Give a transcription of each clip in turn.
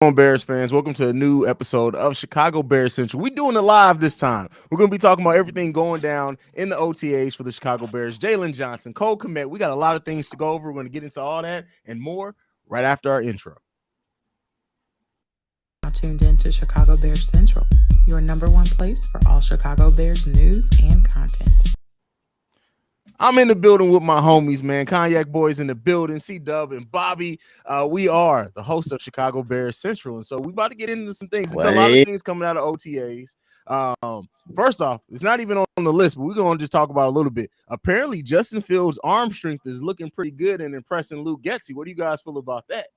on, Bears fans? Welcome to a new episode of Chicago Bears Central. We're doing it live this time. We're going to be talking about everything going down in the OTAs for the Chicago Bears. Jaylon Johnson, Kmet. We got a lot of things to go over. We're going to get into all that and more right after our intro. Now tuned in to Chicago Bears Central, your number one place for all Chicago Bears news and content. I'm in the building with my homies, man. Cognac Boys in the building. CDubb and Bobby. We are the host of Chicago Bears Central, and so we about to get into some things. There's been a lot of things coming out of OTAs. First off, it's not even on the list, but we're going to just talk about it a little bit. Apparently, Justin Fields' arm strength is looking pretty good and impressing Luke Getsy. What do you guys feel about that?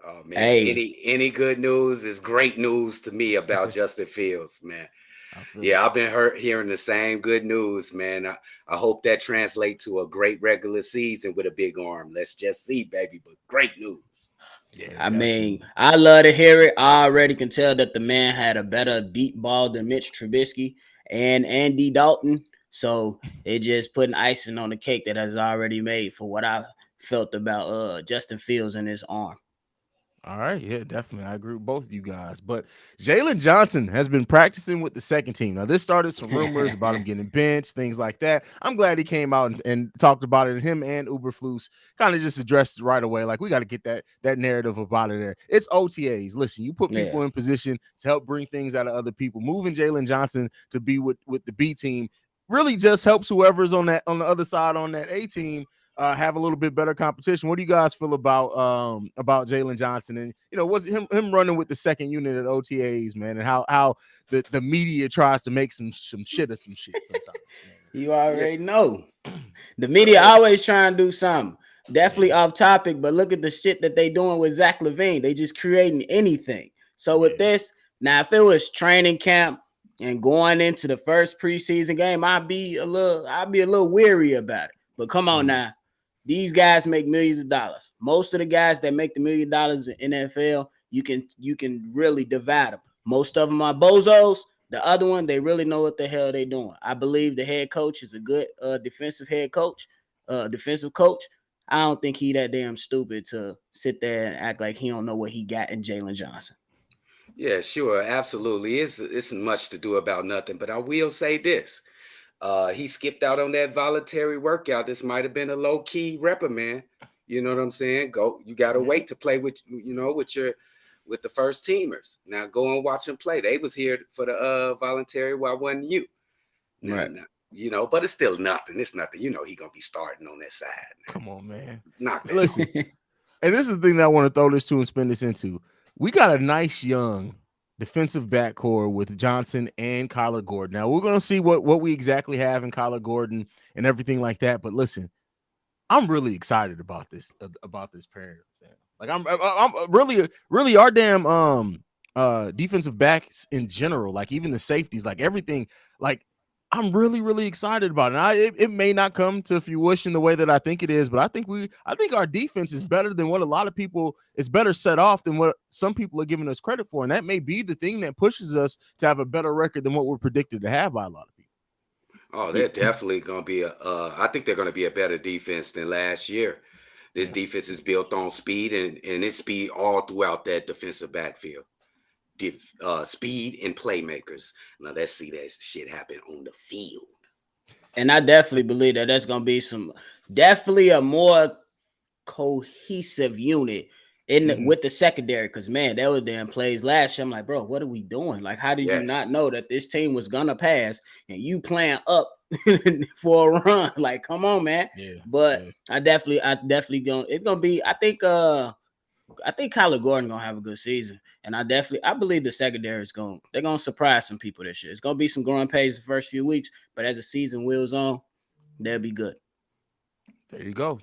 Oh man, any good news is great news to me about Justin Fields, man. Yeah, I've been hearing the same good news, man. I hope that translates to a great regular season with a big arm. Let's just see, baby. But great news. Yeah, I mean, I love to hear it. I already can tell that the man had a better deep ball than Mitch Trubisky and Andy Dalton. So it just putting icing on the cake that has already made for what I felt about Justin Fields and his arm. All right, yeah, definitely. I agree with both of you guys. But Jaylon Johnson has been practicing with the second team. Now, this started some rumors about him getting benched, things like that. I'm glad he came out and talked about it. And him and Uberflus kind of just addressed it right away. Like, we got to get that narrative about it there. It's OTAs. Listen, you put people in position to help bring things out of other people. Moving Jaylon Johnson to be with the B team really just helps whoever's on the other side on that A team have a little bit better competition. What do you guys feel about Jaylon Johnson and was him running with the second unit at OTAs, man, and how the media tries to make some shit of some shit sometimes. You already know the media always trying to do something. Definitely off topic, but look at the shit that they doing with Zach LaVine. They just creating anything. So with this, now if it was training camp and going into the first preseason game, I'd be a little weary about it. But come on now. These guys make millions of dollars. Most of the guys that make the $1 million in NFL, you can really divide them. Most of them are bozos. The other one, they really know what the hell they're doing. I believe the head coach is a good defensive coach. I don't think he that damn stupid to sit there and act like he don't know what he got in Jaylon Johnson. Yeah, sure, absolutely. It's much to do about nothing, but I will say this. He skipped out on that voluntary workout. This might have been a low-key reprimand. You know what I'm saying? You gotta wait to play with the first teamers. Now go and watch them play. They was here for the voluntary. Why wasn't you? Now, but it's still nothing. It's nothing. He gonna be starting on that side. Come on, man. Knock that. Listen, and this is the thing that I want to throw this to and spin this into. We got a nice young defensive backcourt with Johnson and Kyler Gordon. Now we're gonna see what we exactly have in Kyler Gordon and everything like that. But listen, I'm really excited about this pairing. Like I'm really our damn defensive backs in general, like even the safeties, like everything, like I'm really, really excited about it. It may not come to fruition the way that I think it is, but I think our defense is better than what a lot of people is better set off than what some people are giving us credit for. And that may be the thing that pushes us to have a better record than what we're predicted to have by a lot of people. Oh, they're definitely going to be I think they're going to be a better defense than last year. This defense is built on speed and it's speed all throughout that defensive backfield. Speed and playmakers. Now let's see that shit happen on the field. And I definitely believe that that's going to be definitely a more cohesive unit with the secondary. Because, man, that was damn plays last year. I'm like, bro, what are we doing? Like, how did you not know that this team was going to pass and you playing up for a run? Like, come on, man. I definitely it's going to be, I think Kyler Gordon gonna have a good season, and I believe the secondary they're gonna surprise some people this year. It's gonna be some growing pains the first few weeks, but as the season wheels on, they'll be good. There you go.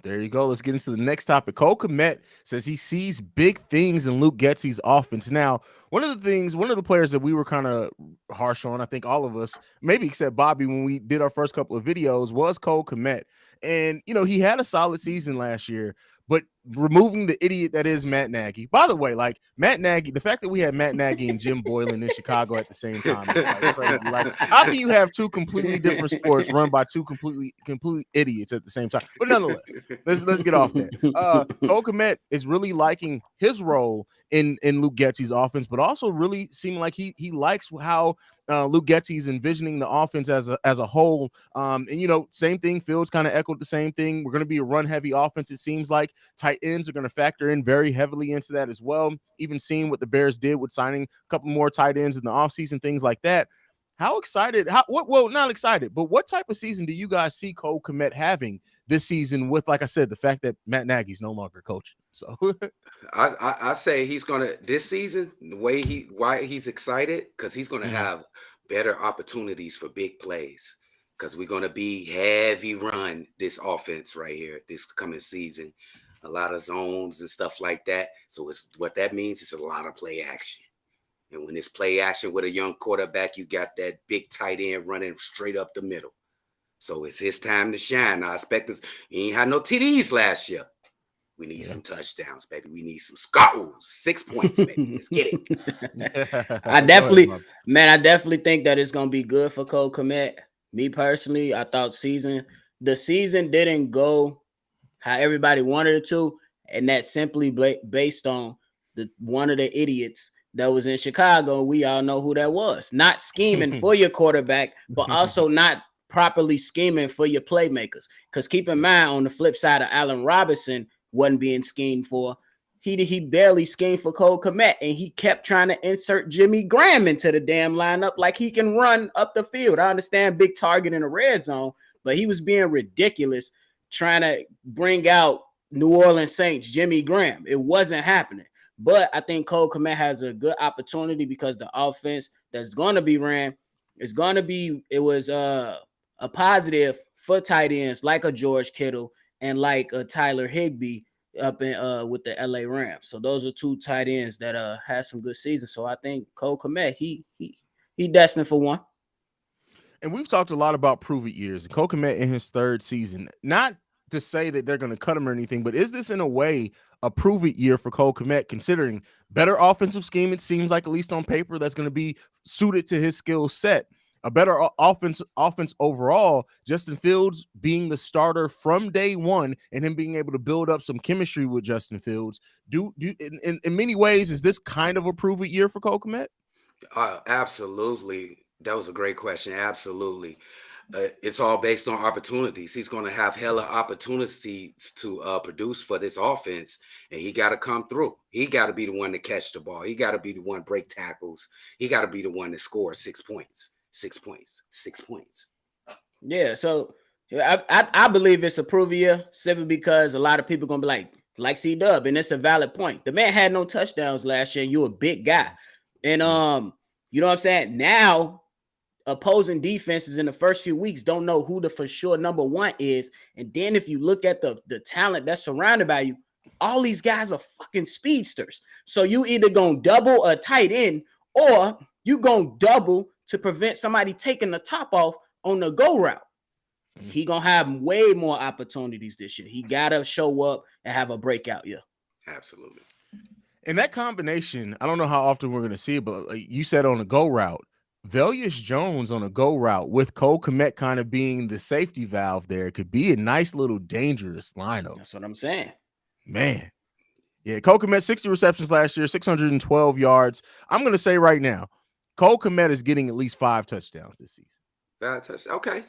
Let's get into the next topic. Kmet says he sees big things in Luke Getsy's offense. Now, one of the players that we were kind of harsh on, I think all of us, maybe except Bobby, when we did our first couple of videos, was Kmet. And he had a solid season last year. But removing the idiot that is Matt Nagy. By the way, like Matt Nagy, the fact that we had Matt Nagy and Jim Boylan in Chicago at the same time is like crazy. Like, how can you have two completely different sports run by two completely idiots at the same time? But nonetheless, let's get off that. Cole Kmet is really liking his role in Luke Getsy's offense, but also really seeming like he likes how Luke Getsy's envisioning the offense as a whole. And you know, same thing. Fields kind of echoed the same thing. We're going to be a run heavy offense. It seems like tight ends are going to factor in very heavily into that as well. Even seeing what the Bears did with signing a couple more tight ends in the offseason, things like that. How excited? Well, not excited, but what type of season do you guys see Cole Kmet having this season? With, like I said, the fact that Matt Nagy's no longer coaching. So I say he's gonna this season. The way why he's excited, because he's gonna have better opportunities for big plays. Because we're gonna be heavy run this offense right here this coming season. A lot of zones and stuff like that. So it's what that means is a lot of play action. And when it's play action with a young quarterback, you got that big tight end running straight up the middle. So it's his time to shine. I expect this. He ain't had no TDs last year. We need some touchdowns, baby. We need some scores. 6 points, baby. Let's get it. I definitely think that it's gonna be good for Cole Kmet. Me personally, I thought the season didn't go how everybody wanted it to, and that's simply based on one of the idiots that was in Chicago. We all know who that was. Not scheming for your quarterback, but also not properly scheming for your playmakers. Because keep in mind, on the flip side of Allen Robinson wasn't being schemed for. He barely schemed for Cole Kmet, and he kept trying to insert Jimmy Graham into the damn lineup like he can run up the field. I understand big target in the red zone, but he was being ridiculous trying to bring out New Orleans Saints Jimmy Graham. It wasn't happening. But I think Cole Kmet has a good opportunity because the offense that's going to be ran is going to be, it was a positive for tight ends like a George Kittle and like a Tyler Higbee up in with the LA Rams. So those are two tight ends that had some good seasons. So I think Cole Kmet, he destined for one. And we've talked a lot about prove it years. Cole Kmet in his third season. Not to say that they're going to cut him or anything, but is this in a way a prove it year for Cole Kmet, considering better offensive scheme? It seems like, at least on paper, that's going to be suited to his skill set. A better offense overall, Justin Fields being the starter from day one and him being able to build up some chemistry with Justin Fields. In many ways, is this kind of a prove it year for Cole Kmet? Absolutely. That was a great question. Absolutely. It's all based on opportunities. He's going to have hella opportunities to produce for this offense, and he got to come through. He got to be the one to catch the ball. He got to be the one to break tackles. He got to be the one to score 6 points. 6 points. 6 points. Yeah, so I believe it's a prove year simply because a lot of people are going to be like CDubb, and it's a valid point. The man had no touchdowns last year. You're a big guy. And you know what I'm saying? Now, opposing defenses in the first few weeks don't know who the for sure number one is. And then if you look at the talent that's surrounded by you, all these guys are fucking speedsters. So you either gonna double a tight end or you gonna double to prevent somebody taking the top off on the go route. He gonna have way more opportunities this year. He gotta show up and have a breakout year. Absolutely. And that combination, I don't know how often we're gonna see it, but like you said, on a go route, Velus Jones on a go route with Cole Kmet kind of being the safety valve there could be a nice little dangerous lineup. That's what I'm saying. Man. Yeah, Cole Kmet, 60 receptions last year, 612 yards. I'm going to say right now, Cole Kmet is getting at least 5 touchdowns this season. 5 touchdowns. Okay.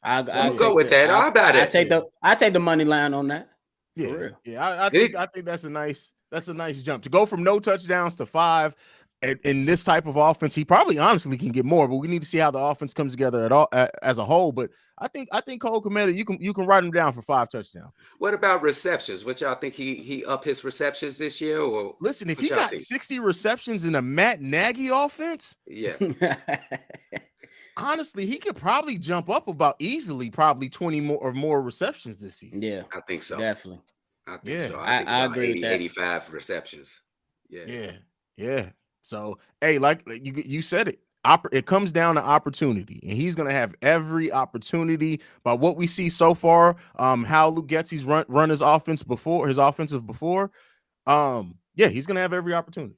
I'll go with that. How about it? I take the money line on that. Yeah. Yeah. I think that's a nice jump to go from no touchdowns to 5. In this type of offense, he probably honestly can get more, but we need to see how the offense comes together at all as a whole. But I think Cole Kmet, you can write him down for 5 touchdowns. What about receptions? What y'all think he up his receptions this year? Or listen, if he got 60 receptions in a Matt Nagy offense, yeah, honestly, he could probably jump up about easily, probably 20 more receptions this season. Yeah, I think so. Definitely. I think so. I agree 80, with that. 85 receptions. Yeah. So, hey, like you said it, it comes down to opportunity, and he's going to have every opportunity. By what we see so far, how Luke Getsy's run his offensive before, yeah, he's going to have every opportunity.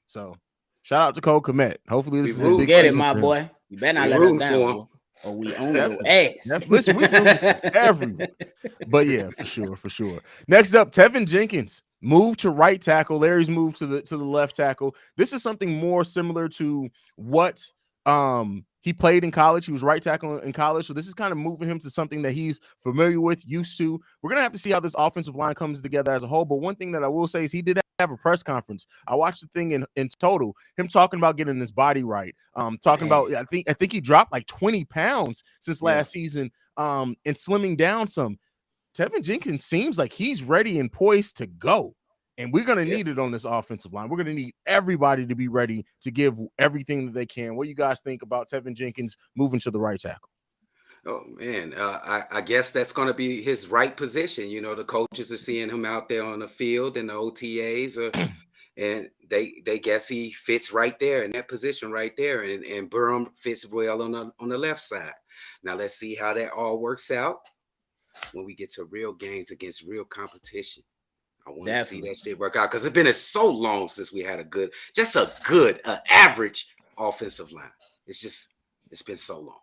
So shout out to Cole Kmet. Hopefully this is a big get it, season my for him. boy. You better not We let us rooting down, for him. boy, or we own your ass. Listen, we rooting for everyone. But yeah, for sure. Next up, Tevin Jenkins moved to right tackle. Larry's moved to the left tackle. This is something more similar to what he played in college. He was right tackle in college. So this is kind of moving him to something that he's familiar with, used to. We're gonna have to see how this offensive line comes together as a whole. But one thing that I will say is he did have a press conference. I watched the thing in total, him talking about getting his body right. Talking about I think he dropped like 20 pounds since last season. And slimming down some. Teven Jenkins seems like he's ready and poised to go. And we're going to need it on this offensive line. We're going to need everybody to be ready to give everything that they can. What do you guys think about Teven Jenkins moving to the right tackle? Oh, man, I guess that's going to be his right position. You know, the coaches are seeing him out there on the field and the OTAs, and they guess he fits right there in that position right there. And Burham fits well on the left side. Now, let's see how that all works out when we get to real games against real competition. I want to see that shit work out because it's been so long since we had a good, average offensive line. It's been so long.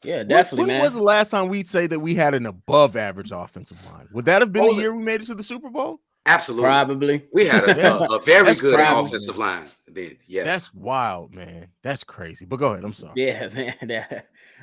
Yeah, definitely, when was the last time we'd say that we had an above average offensive line? Would that have been the year we made it to the Super Bowl? Absolutely. Probably. We had a very good offensive line then. Yes. That's wild, man. That's crazy. But go ahead. I'm sorry. Yeah, man.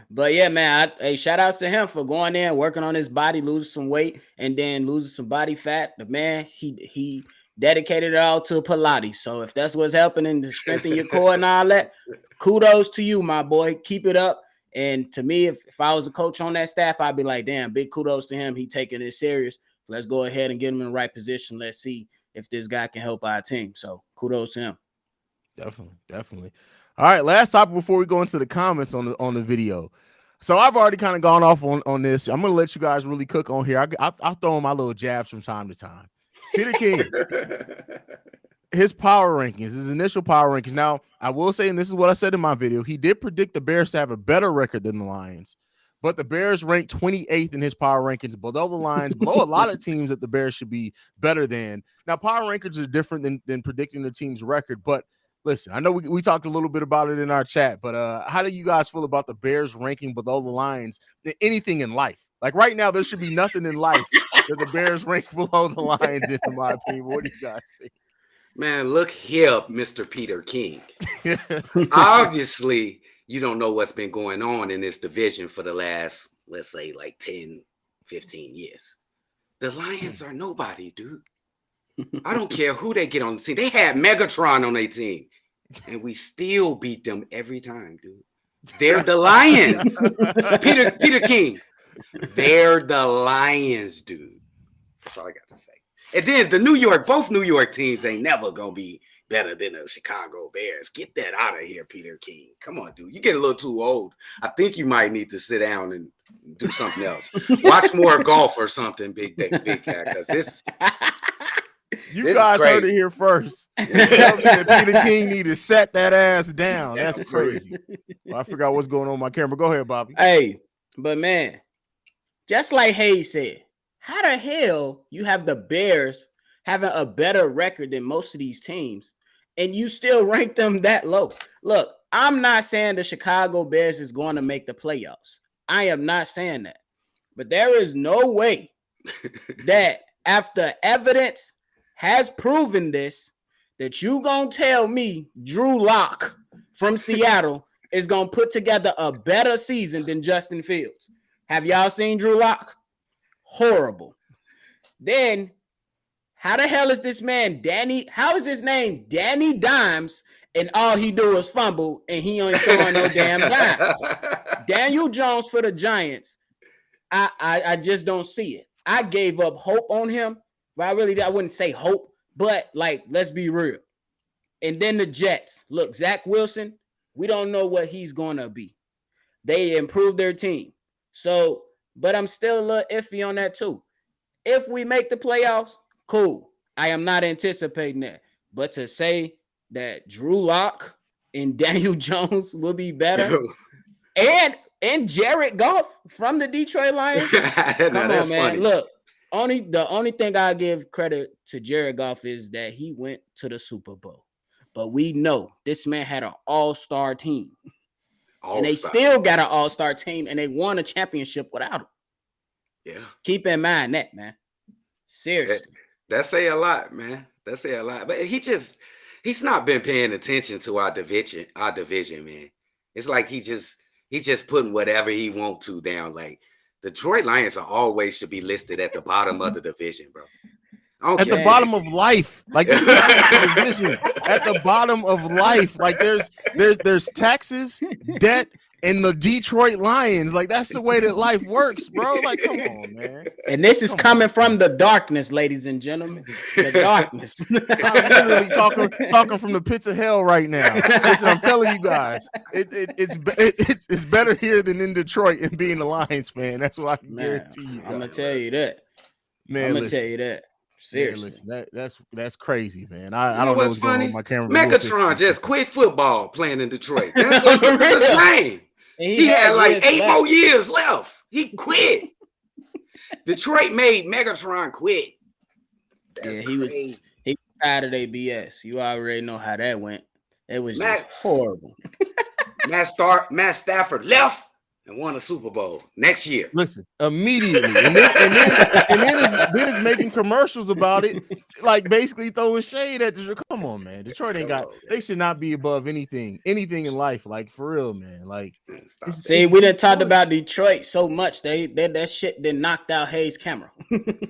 But yeah, man. Hey, shout outs to him for going in, working on his body, losing some weight, and then losing some body fat. The man, he dedicated it all to Pilates. So if that's what's helping and to strengthen your core and all that, kudos to you, my boy. Keep it up. And to me, if I was a coach on that staff, I'd be like, damn, big kudos to him. He taking it serious. Let's go ahead and get him in the right position. Let's see if this guy can help our team. So kudos to him. Definitely. All right, last topic before we go into the comments on the video. So I've already kind of gone off on this. I'm gonna let you guys really cook on here. I'll throw in my little jabs from time to time. Peter King, his power rankings, his initial power rankings. Now, I will say, and this is what I said in my video, he did predict the Bears to have a better record than the Lions, but the Bears ranked 28th in his power rankings, below the Lions, below a lot of teams that the Bears should be better than. Now, power rankings are different than predicting the team's record, but listen, I know we talked a little bit about it in our chat, but how do you guys feel about the Bears ranking below the Lions than anything in life? Like right now, there should be nothing in life that the Bears rank below the Lions in my opinion. What do you guys think? Man, look here, Mr. Peter King. Obviously, you don't know what's been going on in this division for the last, let's say, like 10, 15 years. The Lions are nobody, dude. I don't care who they get on the team. They had Megatron on their team, and we still beat them every time, dude. They're the Lions. Peter King. They're the Lions, dude. That's all I got to say. And then both New York teams ain't never gonna be better than the Chicago Bears. Get that out of here, Peter King. Come on, dude. You get a little too old. I think you might need to sit down and do something else. Watch more golf or something, big guy, because this You guys heard it here first. Peter King need to set that ass down. That's crazy. Well, I forgot what's going on my camera. Go ahead, Bobby. Hey, but man, just like Haize said, how the hell you have the Bears having a better record than most of these teams, and you still rank them that low? Look, I'm not saying the Chicago Bears is going to make the playoffs. I am not saying that. But there is no way that after evidence has proven this, that you gonna tell me Drew Lock from Seattle is gonna put together a better season than Justin Fields. Have y'all seen Drew Lock? Horrible. Then how the hell is this man Danny? How is his name Danny Dimes? And all he do is fumble, and he ain't throwing no damn dimes. Daniel Jones for the Giants. I just don't see it. I gave up hope on him. But I wouldn't say hope, but like, let's be real. And then the Jets. Look, Zach Wilson, we don't know what he's going to be. They improved their team. So, but I'm still a little iffy on that too. If we make the playoffs, cool. I am not anticipating that. But to say that Drew Lock and Daniel Jones will be better. And Jared Goff from the Detroit Lions. Come on, man. Funny. Look, the only thing I give credit to Jared Goff is that he went to the Super Bowl. But we know this man had an all-star team. And they still got an all-star team, and they won a championship without him. Yeah. Keep in mind that, man. Seriously. That say a lot, man. That say a lot. But he's not been paying attention to our division, man. It's like he just putting whatever he want to down. Like Detroit Lions always should be listed at the bottom of the division, bro. At the bottom of life, like this is the division. At the bottom of life, like there's taxes, debt, and the Detroit Lions. Like that's the way that life works, bro. Like come on, man. And this is coming from the darkness, ladies and gentlemen. The darkness. I'm literally talking from the pits of hell right now. Listen, I'm telling you guys, it's better here than in Detroit and being a Lions fan. That's what I can guarantee you. I'm gonna tell you that. Man, I'm gonna tell you that. Seriously, man, listen, that's crazy, man. I don't know what's funny. going on with my camera. Megatron just quit football playing in Detroit. That's his name. He had like 8 more years left. He quit. Detroit made Megatron quit. That's crazy. He was tired of their BS. You already know how that went. It was just horrible. Matt Stafford left and won a Super Bowl next year. Listen, immediately, and then it's making commercials about it, like basically throwing shade at Detroit. Come on, man, Detroit ain't got. They should not be above anything in life. Like for real, man. Like, we done talked about Detroit so much. That shit then knocked out Haize' camera.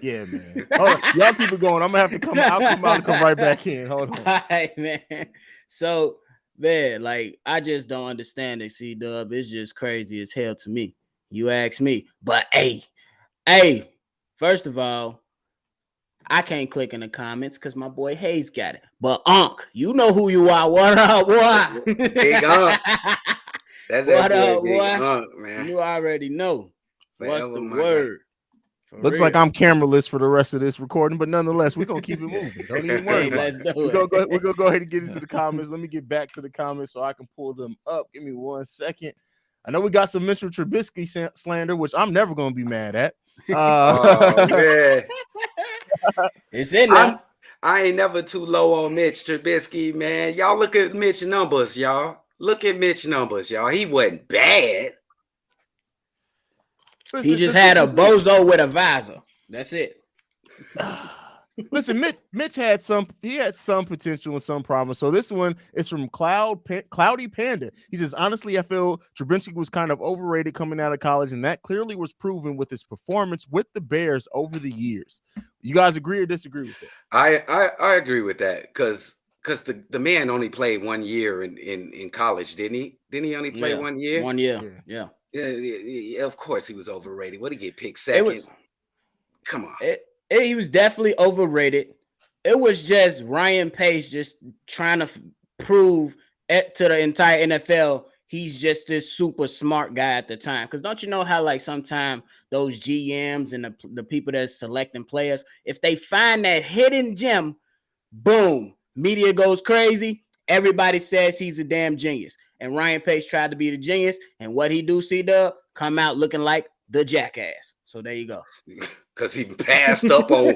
Yeah, man. Hold on. Y'all keep it going. I'm gonna have to come. I'll come out and come right back in. Hold on. All right, man. So. Man, like I just don't understand it, CDubb. It's just crazy as hell to me. You ask me. But hey, first of all, I can't click in the comments because my boy Haize got it. But Unc, you know who you are. What up, boy? Big Unc. That's what up, boy? Unc, man. You already know. What's the word? Looks like I'm cameraless for the rest of this recording, but nonetheless, we're gonna keep it moving. Don't even worry. Let's do it. We're gonna go ahead and get into the comments. Let me get back to the comments so I can pull them up. Give me 1 second. I know we got some Mitchell Trubisky slander, which I'm never gonna be mad at. Oh, man. It's in there. I ain't never too low on Mitch Trubisky, man. Y'all look at Mitch numbers, y'all. Look at Mitch numbers, y'all. He wasn't bad. Listen, he just had a bozo with a visor. That's it. Listen, Mitch had some potential and some promise. So this one is from Cloudy Panda. He says, honestly, I feel Trubisky was kind of overrated coming out of college, and that clearly was proven with his performance with the Bears over the years. You guys agree or disagree with that? I agree with that because the man only played 1 year in college, didn't he? Didn't he only play 1 year? 1 year, yeah. Yeah, of course he was overrated. What did he get picked second? Come on. He was definitely overrated. It was just Ryan Pace just trying to prove to the entire NFL he's just this super smart guy at the time. Because don't you know how like sometimes those GMs and the people that's selecting players, if they find that hidden gem, boom, media goes crazy. Everybody says he's a damn genius. And Ryan Pace tried to be the genius. And what he do, CDubb, come out looking like the jackass. So there you go. Because he passed up on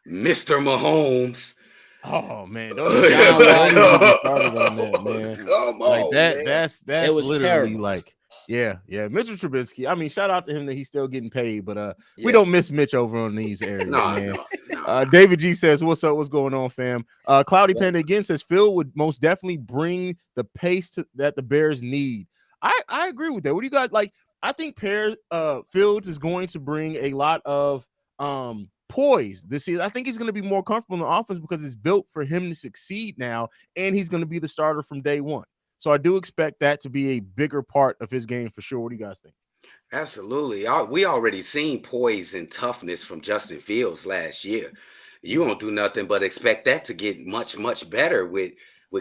Mr. Mahomes. Oh man, Don't started on that, man. Come like on, that. Man. That's literally terrible. Like, yeah. Mitchell Trubisky. I mean, shout out to him that he's still getting paid, but we don't miss Mitch over on these areas, man. No. David G says, "What's up? What's going on, fam?" Cloudy Panda again says Phil would most definitely bring the pace that the Bears need. I agree with that. What do you guys like? I think Fields is going to bring a lot of poise this season. I think he's going to be more comfortable in the offense because it's built for him to succeed now, and he's going to be the starter from day one. So I do expect that to be a bigger part of his game for sure. What do you guys think? Absolutely. We already seen poise and toughness from Justin Fields last year. You won't do nothing but expect that to get much, much better with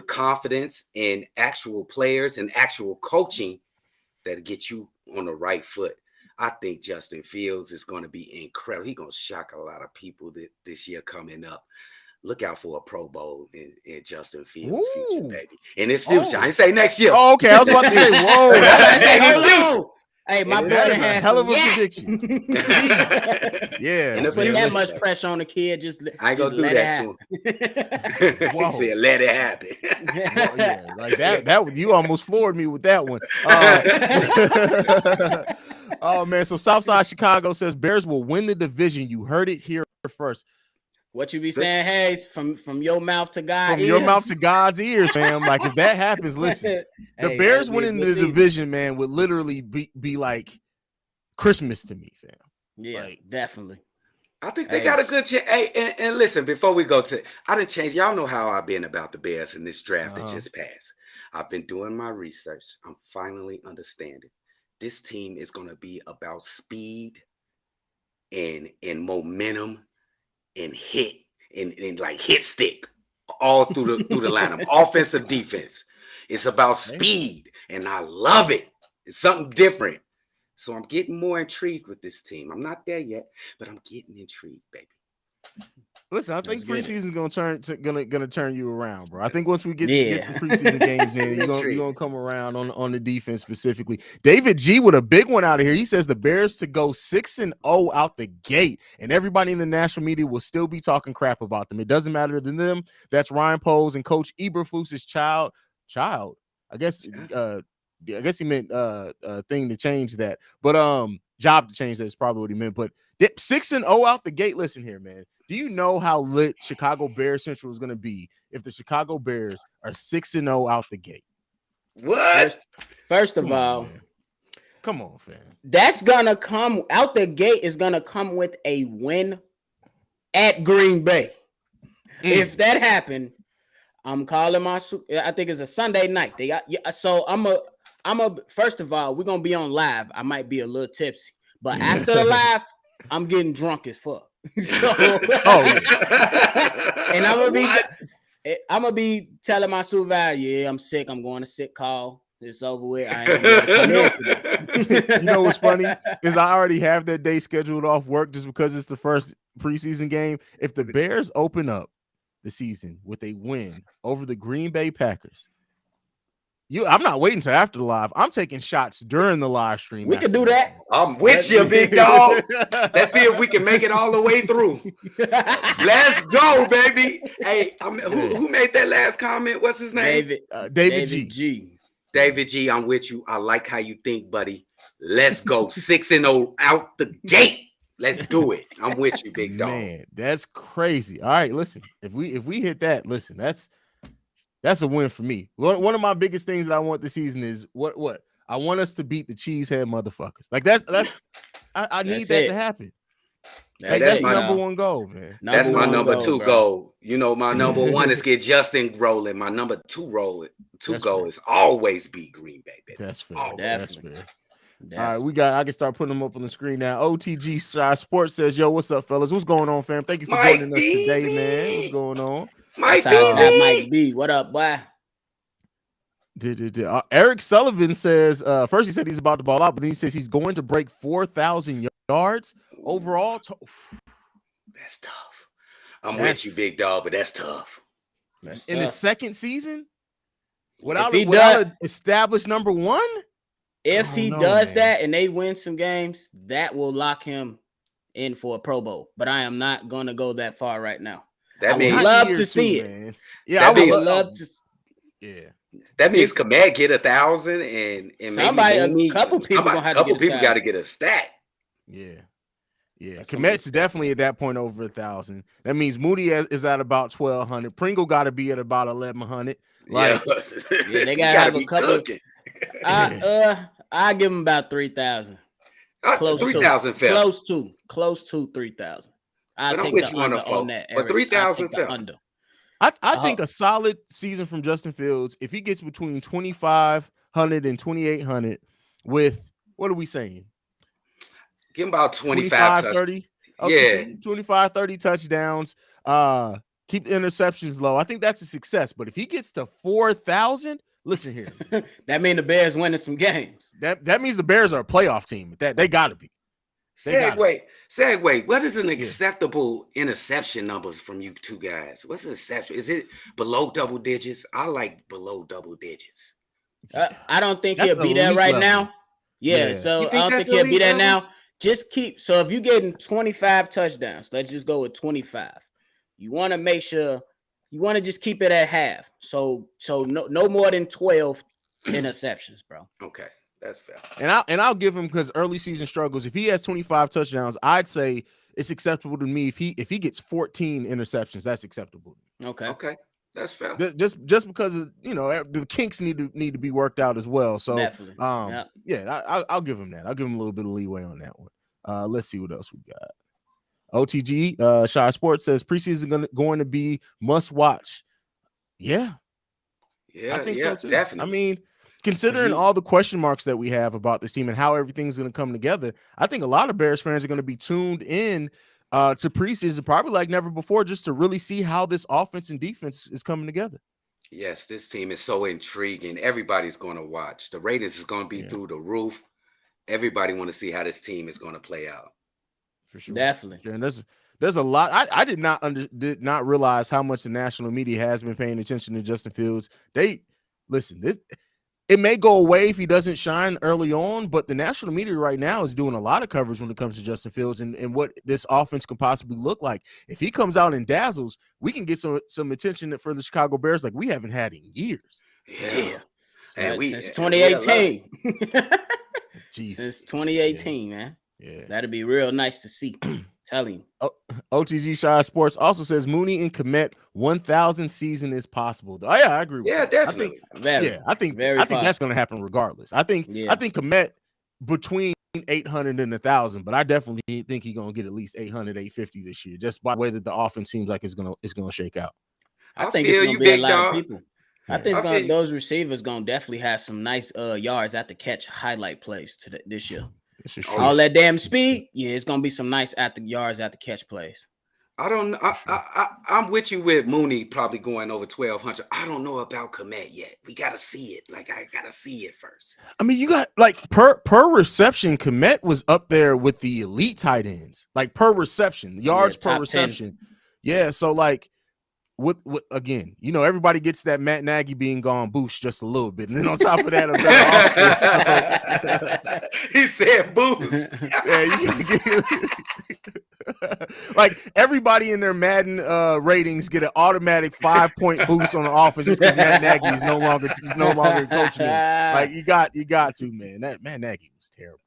confidence in actual players and actual coaching that get you on the right foot. I think Justin Fields is going to be incredible. He's going to shock a lot of people this year coming up. look out for a Pro Bowl in Justin Fields' future, Ooh. baby. In his future. Oh. I didn't say next year. Oh, okay. I was about to say, whoa. I say, in hold the on. future. Hey, my boy That is a had hell some of a yak. prediction. Yeah. In the Put that future. much pressure on the kid. Just I ain't gonna do let that it to him. Whoa. He said, let it happen. Well, yeah, like that you almost floored me with that one. Oh man, so Southside Chicago says Bears will win the division. You heard it here first. What you be saying, Haize? From your mouth to God's From your mouth to God's ears, fam. Like if that happens, listen, the Bears winning the division, man, would literally be like Christmas to me, fam. Yeah, like, definitely. I think they got a good chance. Hey, and listen, before we go to, I didn't change. Y'all know how I've been about the Bears in this draft that just passed. I've been doing my research. I'm finally understanding. This team is going to be about speed and momentum and hit and like hit stick all through the lineup. Offensive, defense. It's about speed, and I love it. It's something different. So I'm getting more intrigued with this team. I'm not there yet, but I'm getting intrigued, baby. Listen, I think preseason's gonna turn you around, bro. I think once we get some preseason games in, you're gonna come around on the defense specifically. David G with a big one out of here. He says the Bears to go 6-0 out the gate, and everybody in the national media will still be talking crap about them. It doesn't matter to them. That's Ryan Poles and Coach Eberflus's child. I guess he meant thing to change that, but job to change that is probably what he meant. But 6-0 out the gate. Listen here, man. Do you know how lit Chicago Bears Central is going to be if the Chicago Bears are 6-0 out the gate? What? First of all, come on, fam. That's gonna come out the gate. Is gonna come with a win at Green Bay. If that happened, I'm calling my. I think it's a Sunday night. They got so I'm a. First of all, we're gonna be on live. I might be a little tipsy, but after the live, I'm getting drunk as fuck. So, and I'm gonna be telling my supervisor, yeah, I'm sick. I'm going to sick call. It's over with. I ain't gonna come in today. You know what's funny is I already have that day scheduled off work just because it's the first preseason game. If the Bears open up the season with a win over the Green Bay Packers, I'm not waiting until after the live. I'm taking shots during the live stream. We can do that. I'm with you, big dog. Let's see if we can make it all the way through. Let's go, baby. Hey, who made that last comment? What's his name? David G. David G, I'm with you. I like how you think, buddy. Let's go 6-0 out the gate. Let's do it. I'm with you, big dog. Man, that's crazy. All right, listen. If we hit that, listen, that's a win for me. One of my biggest things that I want this season is what I want us to beat the cheesehead motherfuckers. Like I need that to happen. That's my number one goal, man. That's my number two goal. You know, my number one is get Justin rolling. My number two goal is always beat Green Bay, baby. That's fair. That's fair. All right, I can start putting them up on the screen now. OTG Sports says, yo, what's up, fellas? What's going on, fam? Thank you for joining us today, man. What's going on? Mike B. What up, boy? Eric Sullivan says, first he said he's about to ball out, but then he says he's going to break 4,000 yards overall. That's tough. I'm with you, big dog, but that's tough. In the second season? Without an established number one? If he does that and they win some games, that will lock him in for a Pro Bowl. But I am not going to go that far right now. I would love to see it. Man. Yeah, I would love to. Yeah, that means Kmet get 1,000 and somebody, a couple people got to get a stat. Yeah. Kmet's definitely at that point over 1,000. That means Moody is at about 1,200. Pringle got to be at about 1,100. Like, yeah, they got to have a couple. I give them about 3,000. Close 3,000 fell. Close to 3,000. I'll take the under on that. But 3,000 fell. I think a solid season from Justin Fields, if he gets between 2,500 and 2,800 with, what are we saying? Give him about 25 30. Yeah. 25, 30 touchdowns. Keep the interceptions low. I think that's a success. But if he gets to 4,000, listen here. That means the Bears winning some games. That means the Bears are a playoff team. That they got to be. Segue. What is an acceptable interception numbers from you two guys? What's an exception? Is it below double digits? I like below double digits. I don't think he'll be there right now. Yeah, so I don't think he'll be there now. Just keep. So if you're getting 25 touchdowns, let's just go with 25. You want to make sure you want to just keep it at half. So no more than 12 interceptions, bro. Okay. That's fair. And I'll give him, because early season struggles. If he has 25 touchdowns, I'd say it's acceptable to me. If he gets 14 interceptions, that's acceptable. Okay. That's fair. Just because of, the kinks need to be worked out as well. So Definitely. I'll give him that. I'll give him a little bit of leeway on that one. Let's see what else we got. OTG Shy Sports says preseason going to be must watch. Yeah, I think so too. Definitely. I mean, considering all the question marks that we have about this team and how everything's going to come together, I think a lot of Bears fans are going to be tuned in to preseason probably like never before, just to really see how this offense and defense is coming together. Yes, this team is so intriguing. Everybody's going to watch. The ratings is going to be through the roof. Everybody want to see how this team is going to play out. For sure. Definitely. And there's a lot. I did not realize how much the national media has been paying attention to Justin Fields. It may go away if he doesn't shine early on, but the national media right now is doing a lot of coverage when it comes to Justin Fields and what this offense could possibly look like. If he comes out and dazzles, we can get some attention for the Chicago Bears like we haven't had in years. Yeah. And since 2018. Jesus. Since 2018, man. Yeah. That'd be real nice to see. Telling you. OTG Shy Sports also says Mooney and Kmet 1,000 season is possible. Oh yeah, I agree with that. Definitely. I think that's going to happen regardless. I think Kmet between 800 and 1,000, but I definitely think he's going to get at least 800, 850 this year, just by the way that the offense seems like it's going to shake out. I think it's going to be a lot of people. I think those receivers going to definitely have some nice yards at the catch highlight plays this year. All that damn speed, it's gonna be some nice yards at the catch plays. I don't know. I'm with you with Mooney probably going over 1,200. I don't know about Kmet yet. We gotta see it. Like I gotta see it first. I mean, you got like per reception, Kmet was up there with the elite tight ends, like per reception, yards per reception. 10. Yeah, so like. With again, everybody gets that Matt Nagy being gone boost just a little bit, and then on top of that, he said boost. Like everybody in their Madden ratings get an automatic 5-point boost on the offense just because Matt Nagy is no longer coaching them. Like you got to, man. That Matt Nagy was terrible.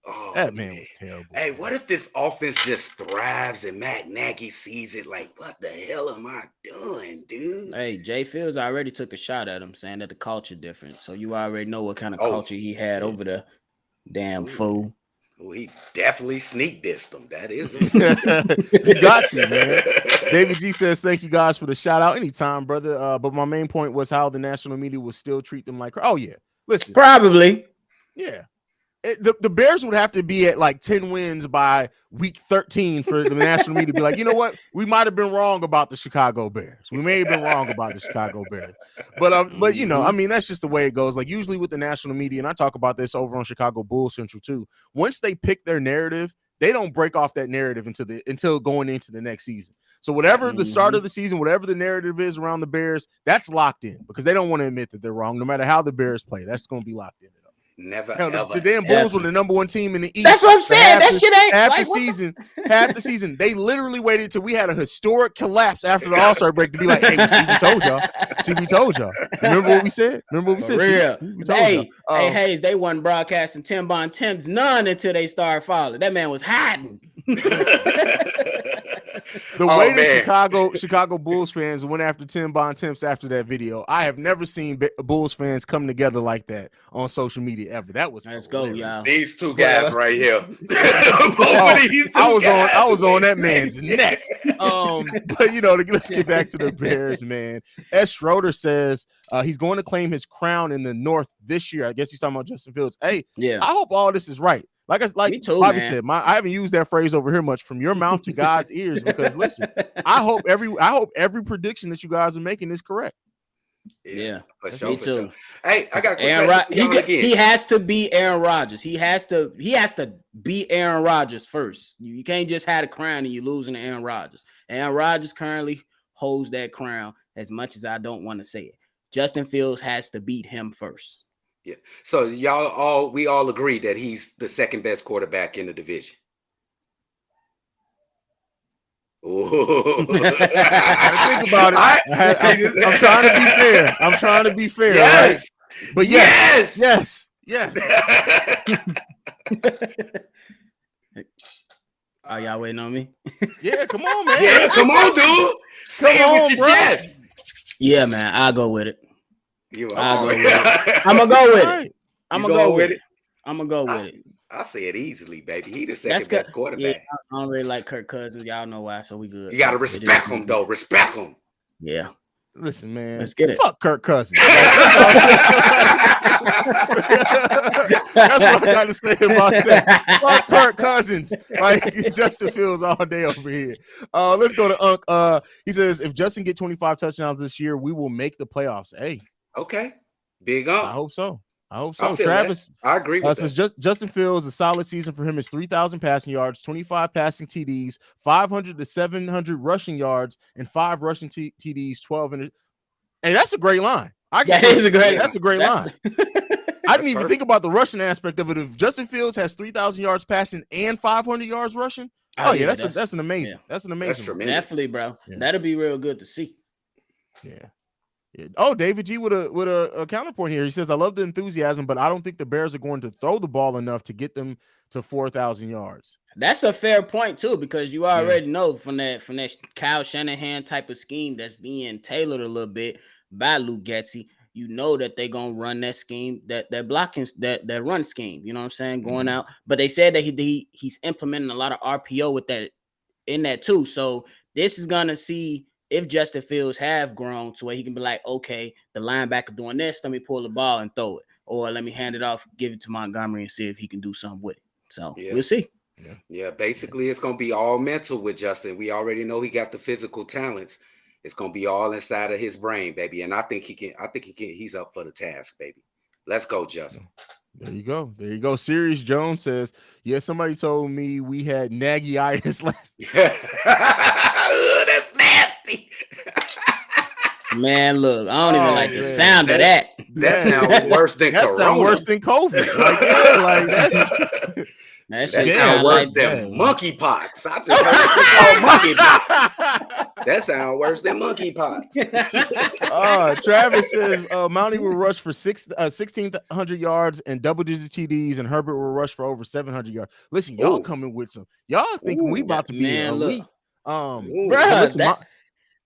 Oh, that man was terrible. Hey, what if this offense just thrives and Matt Nagy sees it? Like, what the hell am I doing, dude? Hey, Jay Fields already took a shot at him, saying that the culture different. So you already know what kind of culture he had over the damn fool. Well, he definitely sneak dissed them. That is you got to, man. David G says, thank you guys for the shout out. Anytime, brother. But my main point was how the national media will still treat them like, oh yeah. Listen. Probably. Yeah. The Bears would have to be at like 10 wins by week 13 for the national media to be like, you know what? We might have been wrong about the Chicago Bears. We may have been wrong about the Chicago Bears. But I mean, that's just the way it goes. Like usually with the national media, and I talk about this over on Chicago Bulls Central too. Once they pick their narrative, they don't break off that narrative until going into the next season. So whatever the start of the season, whatever the narrative is around the Bears, that's locked in because they don't want to admit that they're wrong. No matter how the Bears play, that's going to be locked in. Never Hell, ever. The damn Bulls were the number one team in the East. That's what I'm saying. That shit ain't half the season. They literally waited till we had a historic collapse after the All-Star break to be like, "Hey, we told y'all. See, we told y'all. Remember what we said? Hey, Haize, they wasn't broadcasting Tim Bon Tim's none until they started falling. That man was hiding. The way that Chicago Bulls fans went after Tim Bon Temps after that video, I have never seen Bulls fans come together like that on social media ever. That was let's go, y'all. These two guys right here. I was on that man's neck. But let's get back to the Bears, man. S. Schroeder says he's going to claim his crown in the North this year. I guess he's talking about Justin Fields. Hey, I hope all this is right. Like Bobby said, I haven't used that phrase over here much. From your mouth to God's ears, because listen, I hope every prediction that you guys are making is correct. Yeah, for That's sure, me for too. sure. Hey, I got a quick Aaron question for y'all he again. has to be Aaron Rodgers. He has to be Aaron Rodgers first. You can't just have a crown and you losing to Aaron Rodgers. Aaron Rodgers currently holds that crown as much as I don't want to say it. Justin Fields has to beat him first. Yeah. So we all agree that he's the second best quarterback in the division. Oh, Gotta think about it. I'm trying to be fair. I'm trying to be fair, right? Yes. But yes. Are y'all waiting on me? Yeah, come on, man. Yeah, come on, dude. Say it with your chest. Yeah, man. I'll go with it. I'll go with it. I'm gonna go with it. I'm gonna go with it. I'm gonna go with it. I say it easily, baby. He the second best quarterback. Yeah, I don't really like Kirk Cousins. Y'all know why, so we good. You gotta respect him, though. Respect him. Yeah. Listen, man. Let's get it. Fuck Kirk Cousins. That's what I got to say about that. Fuck Kirk Cousins. Like Justin Fields all day over here. Let's go to Unc. He says, if Justin get 25 touchdowns this year, we will make the playoffs. Hey. Okay. Big Unc. I hope so. I Travis, I agree with says Justin Fields, a solid season for him is 3,000 passing yards, 25 passing TDs, 500 to 700 rushing yards, and 5 rushing TDs, 12. And that's a great line. That's a great line. I didn't even think about the rushing aspect of it. If Justin Fields has 3,000 yards passing and 500 yards rushing, that's an amazing. Yeah. That's an amazing. That's tremendous. Definitely, bro. Yeah. That'll be real good to see. Yeah. Oh, David G with a counterpoint here. He says, I love the enthusiasm, but I don't think the Bears are going to throw the ball enough to get them to 4,000 yards. That's a fair point too, because you already know from that Kyle Shanahan type of scheme that's being tailored a little bit by Luke Getsy. You know that they're gonna run that scheme, that blocking, that run scheme. You know what I'm saying? Going out, but they said that he's implementing a lot of RPO with that in that too. So this is gonna see if Justin Fields have grown to where he can be like, okay, the linebacker doing this, let me pull the ball and throw it, or let me hand it off, give it to Montgomery and see if he can do something with it. So we'll see. Yeah, basically it's gonna be all mental with Justin. We already know he got the physical talents. It's gonna be all inside of his brain, baby. And I think he can. He's up for the task, baby. Let's go, Justin. There you go. Sirius Jones says, yeah, somebody told me we had Nagy-itis last. That's nasty. Man, look, I don't even like the sound of that. That sounds worse than Corona. That sounds worse than COVID. That sounds worse than monkeypox. I just heard it called monkeypox. That sounds worse than monkeypox. Travis says Mountie will rush for 1,600 yards and double-digit TDs, and Herbert will rush for over 700 yards. Listen, y'all coming with some. Y'all thinking we about to be elite. Listen,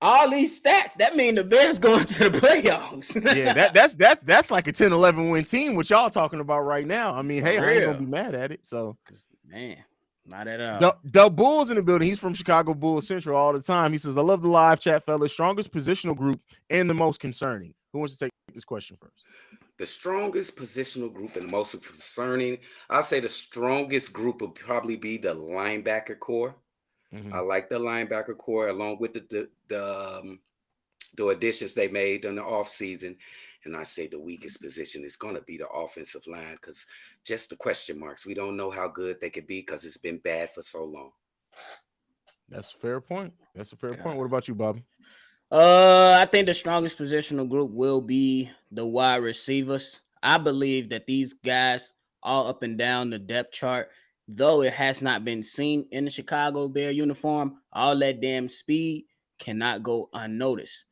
all these stats, that mean the Bears going to the playoffs. Yeah, that's like a 10-11 win team, what y'all talking about right now. I mean, hey, I ain't gonna be mad at it. So, man, not at all. The Bulls in the building. He's from Chicago Bulls Central all the time. He says, I love the live chat, fellas. Strongest positional group and the most concerning. Who wants to take this question first? The strongest positional group and the most concerning, I'll say the strongest group would probably be the linebacker core. I like the linebacker core along with the additions they made in the offseason. And I say the weakest position is going to be the offensive line because just the question marks. We don't know how good they could be because it's been bad for so long. That's a fair point. What about you, Bobby? I think the strongest positional group will be the wide receivers. I believe that these guys all up and down the depth chart, though it has not been seen in the Chicago Bear uniform, all that damn speed cannot go unnoticed.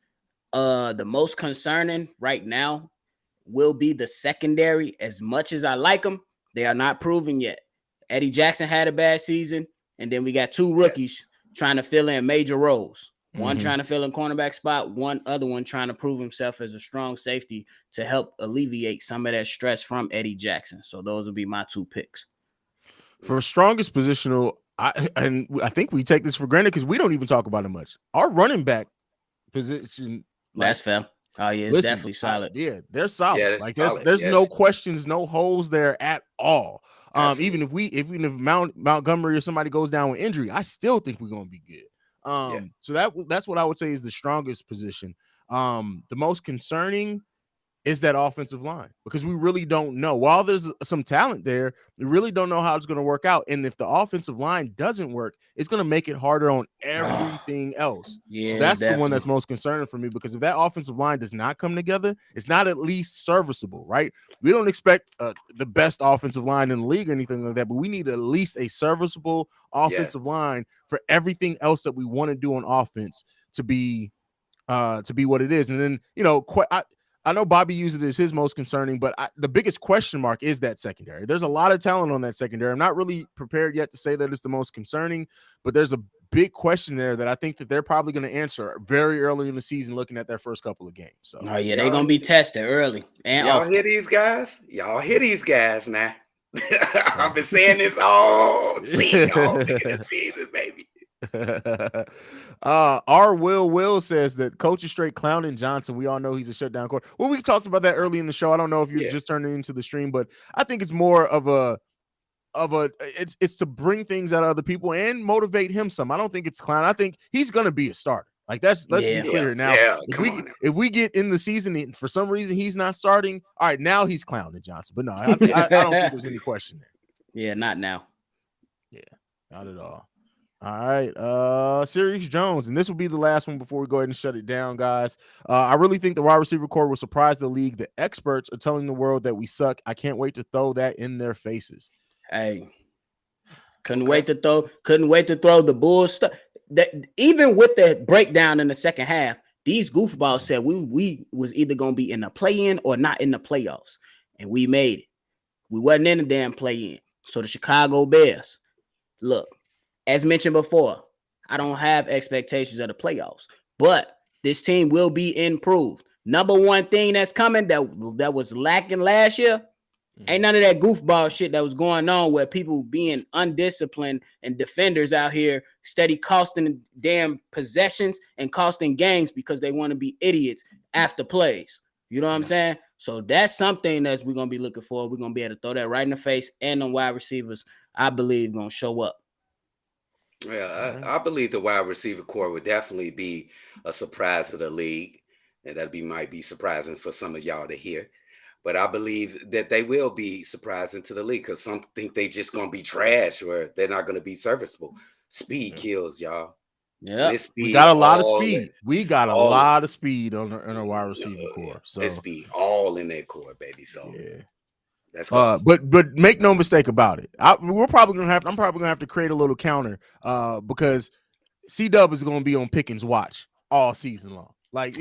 The most concerning right now will be the secondary. As much as I like them, they are not proven yet. Eddie Jackson had a bad season, and then we got 2 rookies trying to fill in major roles. One trying to fill in cornerback spot, one other one trying to prove himself as a strong safety to help alleviate some of that stress from Eddie Jackson. So those will be my 2 picks. For strongest positional, I think we take this for granted because we don't even talk about it much. Our running back position, that's fair. Oh yeah, it's definitely solid. They're solid. Yeah, there's no questions, no holes there at all. Even if Montgomery or somebody goes down with injury, I still think we're gonna be good. So that's what I would say is the strongest position. The most concerning is that offensive line, because we really don't know. While there's some talent there, we really don't know how it's going to work out. And if the offensive line doesn't work, it's going to make it harder on everything else. Yeah, so that's definitely the one that's most concerning for me, because if that offensive line does not come together, it's not at least serviceable, right? We don't expect the best offensive line in the league or anything like that, but we need at least a serviceable offensive line for everything else that we want to do on offense to be what it is. And then, I know Bobby used it as his most concerning, but the biggest question mark is that secondary. There's a lot of talent on that secondary. I'm not really prepared yet to say that it's the most concerning, but there's a big question there that I think that they're probably going to answer very early in the season, looking at their first couple of games. So, oh yeah, they're gonna be tested early. And y'all hear these guys? Y'all hear these guys now? I've been saying this all season, baby. Our Will says that coach is straight clowning Johnson. We all know he's a shutdown coach. Well, we talked about that early in the show. I don't know if you're just turning into the stream, but I think it's more of it's to bring things out of other people and motivate him some. I don't think it's clown. I think he's gonna be a starter. Like let's be clear now. If we get in the season and for some reason he's not starting, all right, now he's clowning Johnson. But no, I don't think there's any question there. Yeah, not now. Yeah, not at all. All right, Sirius Jones, and this will be the last one before we go ahead and shut it down, guys. I really think the wide receiver core will surprise the league. The experts are telling the world that we suck. I can't wait to throw that in their faces. Hey, couldn't wait to throw the bull stuff. That even with the breakdown in the second half, these goofballs said we was either gonna be in the play-in or not in the playoffs, and we made it. We wasn't in the damn play-in. So the Chicago Bears, look. As mentioned before, I don't have expectations of the playoffs, but this team will be improved. Number one thing that's coming that was lacking last year, ain't none of that goofball shit that was going on where people being undisciplined and defenders out here steady costing damn possessions and costing games because they want to be idiots after plays. You know what I'm saying? So that's something that we're going to be looking for. We're going to be able to throw that right in the face, and the wide receivers, I believe, going to show up. Yeah, I believe the wide receiver core would definitely be a surprise to the league, and that might be surprising for some of y'all to hear. But I believe that they will be surprising to the league because some think they just gonna be trash or they're not gonna be serviceable. Speed kills, y'all. Yeah, we got a lot of speed. We got a lot of speed on our wide receiver core. So it's speed all in that core, baby. So yeah. That's cool. But make no mistake about it. I'm probably gonna have to create a little counter because CDubb is gonna be on Pickens' watch all season long. Like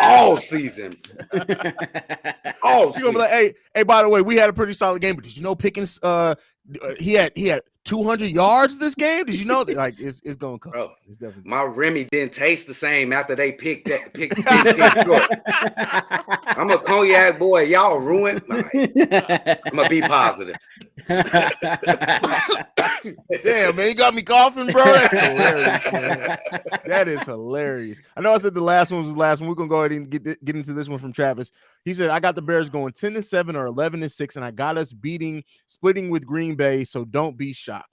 all season. You're gonna be like, hey, by the way, we had a pretty solid game, but did you know Pickens he had 200 yards this game? Did you know that? Like it's gonna come. Bro, it's definitely my Remy didn't taste the same after they picked I'm a cognac boy. Y'all ruined. I'm gonna be positive. Damn, man, you got me coughing, bro. That's hilarious, man. That is hilarious. I know I said the last one was the last one. We're gonna go ahead and get into this one from Travis. He said, I got the Bears going 10-7 or 11-6, and I got us splitting with Green Bay, so don't be shocked.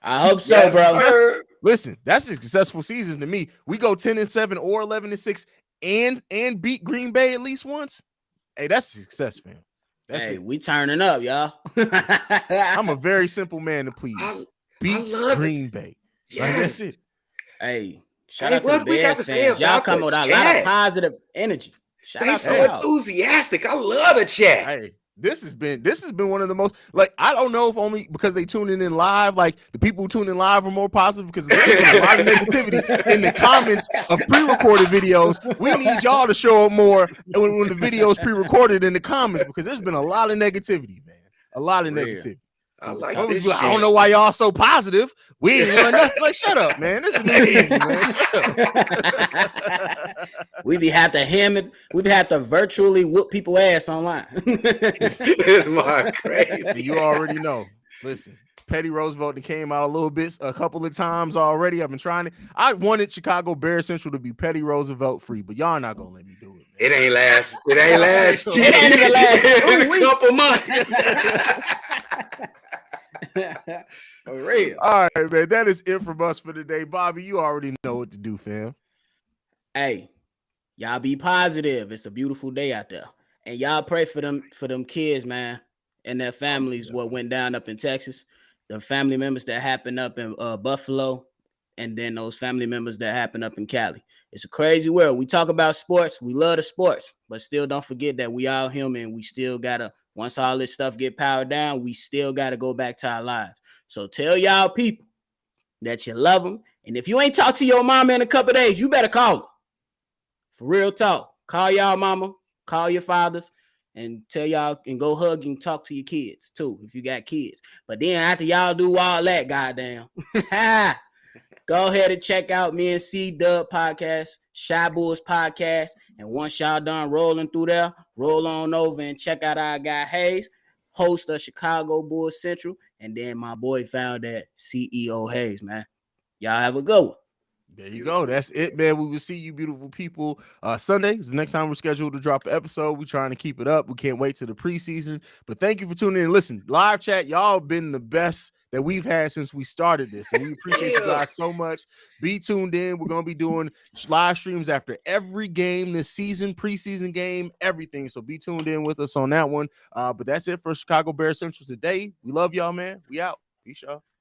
I hope so, bro. Listen, that's a successful season to me. We go 10-7 or 11-6 and beat Green Bay at least once. Hey, that's a success, fam. That's it. We turning up, y'all. I'm a very simple man to please. Beat Green Bay. Yes. Like, that's it. Hey, shout out to the Bears fans. Y'all come with a lot of positive energy. They so enthusiastic. I love the chat. Hey, this has been one of the most, like, I don't know if only because they tuning in live, like the people who tune in live are more positive because there's a lot of negativity in the comments of pre-recorded videos. We need y'all to show up more when the video is pre-recorded in the comments because there's been a lot of negativity, man. A lot of negativity. I like this shit. I don't know why y'all so positive. We ain't doing nothing. Like, shut up, man. This is new season, man. Shut up. We have to virtually whoop people ass online. It's my crazy. You already know. Listen, Petty Roosevelt came out a couple of times already. I've been trying to. I wanted Chicago Bears Central to be Petty Roosevelt free, but y'all not gonna let me do it. Man. It ain't last. It ain't last. It ain't last. A couple months. For real. All right, man. That is it from us for today. Bobby, you already know what to do, fam. Hey, y'all be positive. It's a beautiful day out there. And y'all pray for them kids, man, and their families, what went down up in Texas. The family members that happened up in Buffalo, and then those family members that happened up in Cali. It's a crazy world. We talk about sports. We love the sports, but still don't forget that we all human. We still got to, once all this stuff get powered down, we still got to go back to our lives. So tell y'all people that you love them. And if you ain't talked to your mama in a couple of days, you better call them. For real talk. Call y'all mama, call your fathers, and tell y'all, and go hug and talk to your kids too, if you got kids. But then after y'all do all that, goddamn, go ahead and check out me and CDubb podcast, Shy Bulls podcast. And once y'all done rolling through there, roll on over and check out our guy Haize, host of Chicago Bulls Central, and then my boy found that CEO Haize, man. Y'all have a good one. There you go. That's it, man. We will see you beautiful people. Sunday is the next time we're scheduled to drop an episode. We're trying to keep it up. We can't wait till the preseason. But thank you for tuning in. Listen, live chat, y'all been the best that we've had since we started this. And we appreciate you guys so much. Be tuned in. We're going to be doing live streams after every game this season, preseason game, everything. So be tuned in with us on that one. But that's it for Chicago Bears Central today. We love y'all, man. We out. Peace, y'all.